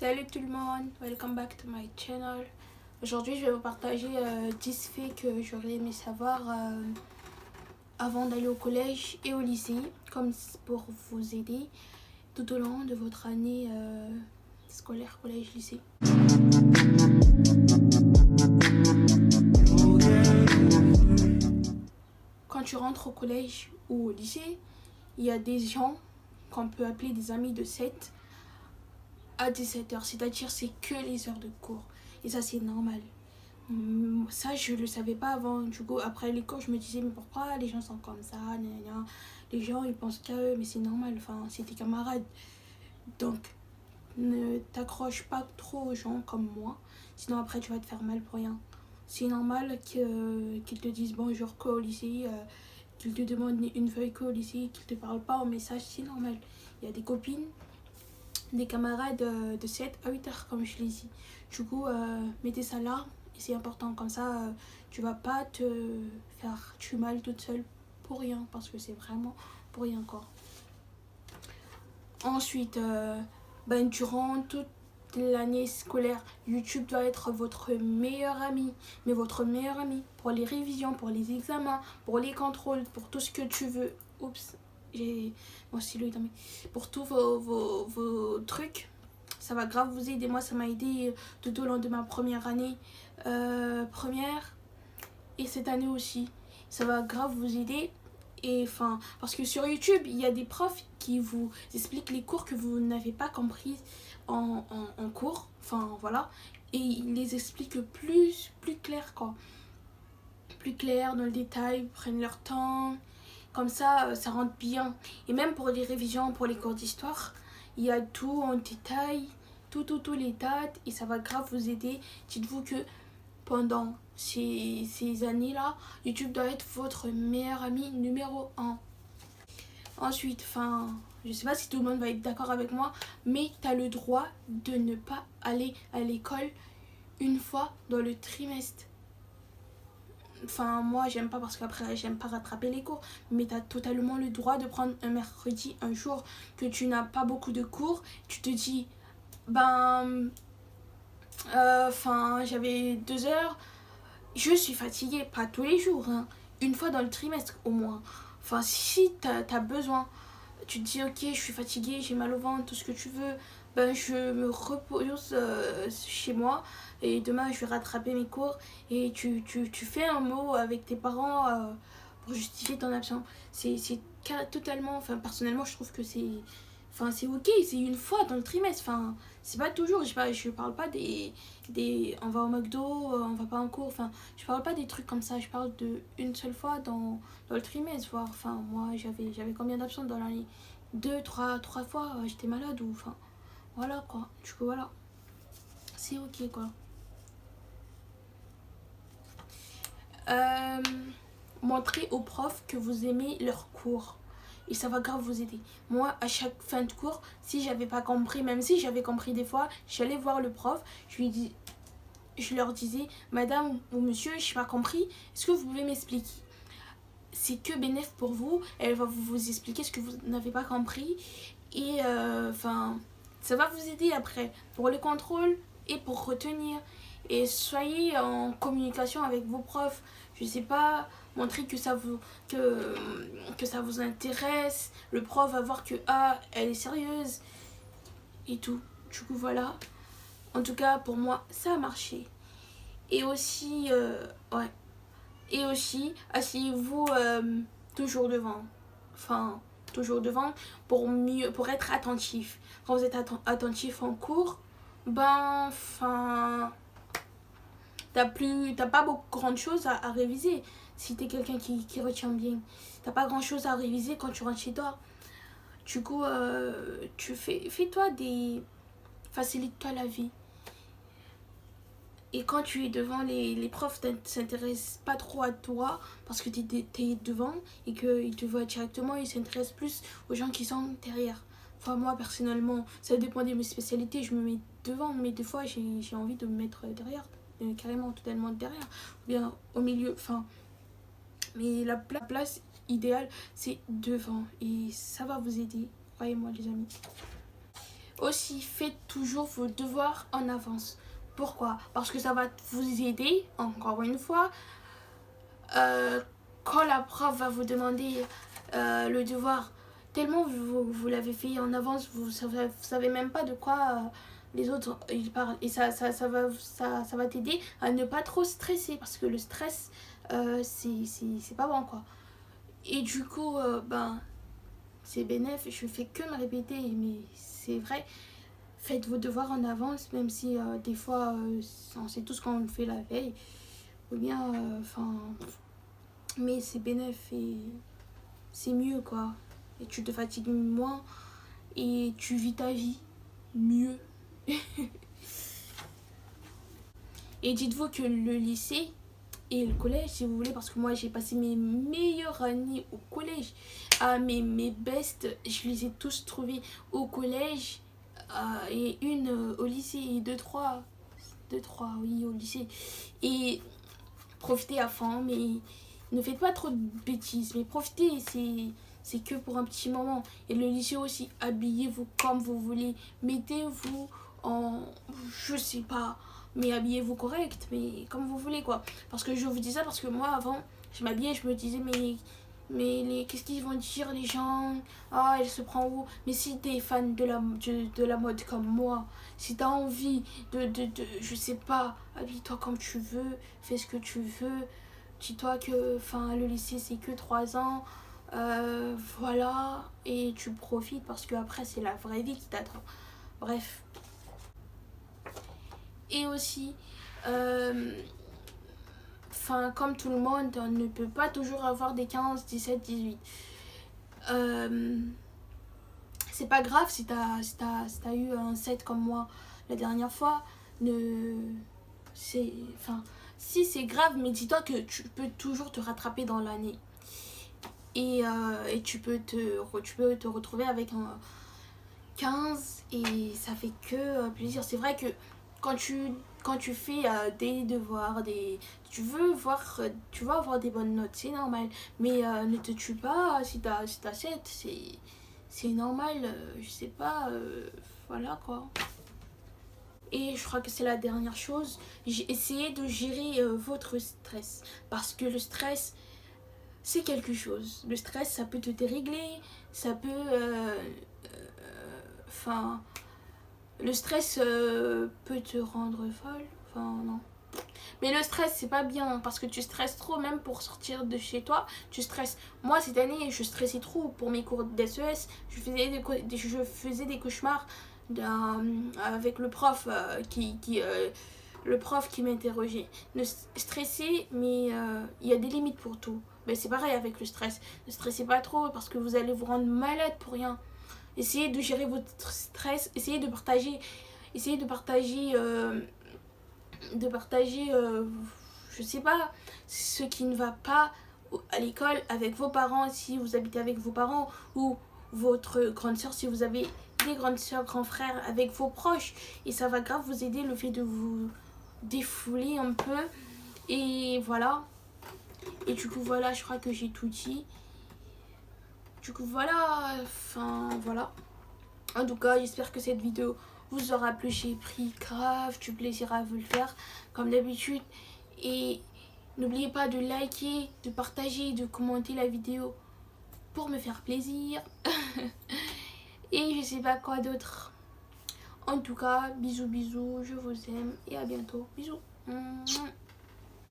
Salut tout le monde, welcome back to my channel. Aujourd'hui je vais vous partager 10 faits que j'aurais aimé savoir avant d'aller au collège et au lycée, comme pour vous aider tout au long de votre année scolaire, collège-lycée. Quand tu rentres au collège ou au lycée, il y a des gens qu'on peut appeler des amis de 7 à 17h, c'est-à-dire c'est que les heures de cours. Et ça c'est normal. Ça je le savais pas avant. Du coup après les cours je me disais mais pourquoi les gens sont comme ça, gna. Les gens ils pensent qu'à eux, mais c'est normal, enfin c'est tes camarades. Donc ne t'accroche pas trop aux gens comme moi, sinon après tu vas te faire mal pour rien. C'est normal qu'ils te disent bonjour qu'au lycée, qu'ils te demandent une feuille qu'au lycée, qu'ils te parlent pas en message, c'est normal. Il y a des copines, des camarades de 7 à 8 heures comme je l'ai dit. Du coup mettez ça là, et c'est important, comme ça tu vas pas te faire du mal toute seule pour rien, parce que c'est vraiment pour rien quoi. Ensuite durant toute l'année scolaire, YouTube doit être votre meilleur ami, mais votre meilleur ami pour les révisions, pour les examens, pour les contrôles, pour tout ce que tu veux. Oups, j'ai mon stylo dans mes... Pour tous vos trucs, ça va grave vous aider. Moi ça m'a aidé tout au long de ma première année première, et cette année aussi ça va grave vous aider. Et enfin, parce que sur YouTube il y a des profs qui vous expliquent les cours que vous n'avez pas compris en cours, enfin voilà, et ils les expliquent plus clair quoi, plus clair dans le détail, prennent leur temps, comme ça ça rentre bien. Et même pour les révisions, pour les cours d'histoire, il y a tout en détail, tous les dates, et ça va grave vous aider. Dites-vous que pendant ces années là, YouTube doit être votre meilleur ami numéro 1. Ensuite, je sais pas si tout le monde va être d'accord avec moi, mais tu as le droit de ne pas aller à l'école une fois dans le trimestre. Enfin, moi j'aime pas, parce qu'après j'aime pas rattraper les cours, mais tu as totalement le droit de prendre un mercredi, un jour que tu n'as pas beaucoup de cours. Tu te dis j'avais 2 heures, je suis fatiguée, pas tous les jours, hein, une fois dans le trimestre au moins. Enfin, si t'as besoin, tu te dis ok, je suis fatiguée, j'ai mal au ventre, tout ce que tu veux, je me repose chez moi, et demain je vais rattraper mes cours. Et tu fais un mot avec tes parents pour justifier ton absence. C'est totalement, personnellement je trouve que c'est ok, c'est une fois dans le trimestre, c'est pas toujours. Je parle pas des on va au McDo, on va pas en cours, je parle pas des trucs comme ça, je parle de une seule fois dans le trimestre, voire moi j'avais combien d'absents dans l'année, 3 fois j'étais malade, ou voilà quoi. Du coup voilà, c'est ok quoi. Montrez aux profs que vous aimez leur cours, et ça va grave vous aider. Moi à chaque fin de cours, si j'avais pas compris, même si j'avais compris des fois, j'allais voir le prof, je leur disais madame ou monsieur, j'ai pas compris, est-ce que vous pouvez m'expliquer? C'est que bénéf pour vous, elle va vous expliquer ce que vous n'avez pas compris, et ça va vous aider après pour le contrôle et pour retenir. Et soyez en communication avec vos profs, je sais pas, montrez que ça vous intéresse, le prof va voir que elle est sérieuse et tout. Du coup voilà, en tout cas pour moi ça a marché. Et aussi et aussi asseyez-vous toujours devant, pour être attentif. Quand vous êtes attentif en cours, t'as pas beaucoup grande chose à réviser. Si t'es quelqu'un qui retient bien, t'as pas grand chose à réviser quand tu rentres chez toi. Du coup facilite-toi la vie. Et quand tu es devant, les profs ne s'intéressent pas trop à toi, parce que tu es devant et qu'ils te voient directement. Ils s'intéressent plus aux gens qui sont derrière. Moi personnellement, ça dépend de mes spécialités, je me mets devant, mais des fois j'ai envie de me mettre derrière, carrément totalement derrière, ou bien au milieu. Mais la place idéale c'est devant, et ça va vous aider, croyez-moi les amis. Aussi, faites toujours vos devoirs en avance. Pourquoi? Parce que ça va vous aider, encore une fois, quand la prof va vous demander le devoir, tellement vous l'avez fait en avance, vous savez même pas de quoi les autres ils parlent. Et ça va t'aider à ne pas trop stresser, parce que le stress, c'est pas bon, quoi. Et du coup, c'est bénéf, je fais que me répéter, mais c'est vrai. Faites vos devoirs en avance, même si des fois on sait tous quand on le fait la veille, ou bien mais c'est bénéf et c'est mieux, quoi. Et tu te fatigues moins et tu vis ta vie mieux. Et dites-vous que le lycée et le collège, si vous voulez, parce que moi j'ai passé mes meilleures années au collège, mes bestes, je les ai tous trouvés au collège, et une au lycée, et deux trois, oui, au lycée. Et profitez à fond, mais ne faites pas trop de bêtises, mais profitez, c'est que pour un petit moment. Et le lycée aussi, habillez-vous comme vous voulez, mettez-vous en, je sais pas, mais habillez-vous correct, mais comme vous voulez, quoi. Parce que je vous dis ça parce que moi avant, je m'habillais, je me disais mais qu'est-ce qu'ils vont dire les gens? Ah, elle se prend où? Mais si t'es fan de la mode comme moi, si t'as envie je sais pas, habille-toi comme tu veux, fais ce que tu veux. Dis-toi que le lycée c'est que 3 ans. Voilà, et tu profites parce que après c'est la vraie vie qui t'attend. Bref. Et aussi, comme tout le monde, on ne peut pas toujours avoir des 15, 17, 18. C'est pas grave si t'as eu un 7 comme moi la dernière fois. Si c'est grave, mais dis-toi que tu peux toujours te rattraper dans l'année. Et tu peux te retrouver avec un 15 et ça fait que plaisir. C'est vrai que quand tu fais des devoirs, tu vas avoir des bonnes notes, c'est normal. Mais ne te tue pas si t'as 7, c'est normal, je sais pas, voilà, quoi. Et je crois que c'est la dernière chose, essayez de gérer votre stress. Parce que le stress, c'est quelque chose. Le stress, ça peut te dérégler, ça peut... le stress peut te rendre folle. Non. Mais le stress, c'est pas bien parce que tu stresses trop, même pour sortir de chez toi. Tu stresses. Moi, cette année, je stressais trop pour mes cours d'SES. Je faisais des cauchemars avec le prof le prof qui m'interrogeait. Ne stresser, mais il y a des limites pour tout. Mais c'est pareil avec le stress. Ne stressez pas trop parce que vous allez vous rendre malade pour rien. Essayez de gérer votre stress, essayez de partager, je sais pas, ce qui ne va pas à l'école avec vos parents si vous habitez avec vos parents, ou votre grande soeur si vous avez des grandes soeurs, grands frères, avec vos proches. Et ça va grave vous aider, le fait de vous défouler un peu. Et voilà. Et du coup, voilà, je crois que j'ai tout dit. Du coup, voilà. Voilà. En tout cas, j'espère que cette vidéo vous aura plu. J'ai pris grave du plaisir à vous le faire, comme d'habitude. Et n'oubliez pas de liker, de partager, de commenter la vidéo pour me faire plaisir. Et je sais pas quoi d'autre. En tout cas, bisous, bisous, je vous aime et à bientôt. Bisous.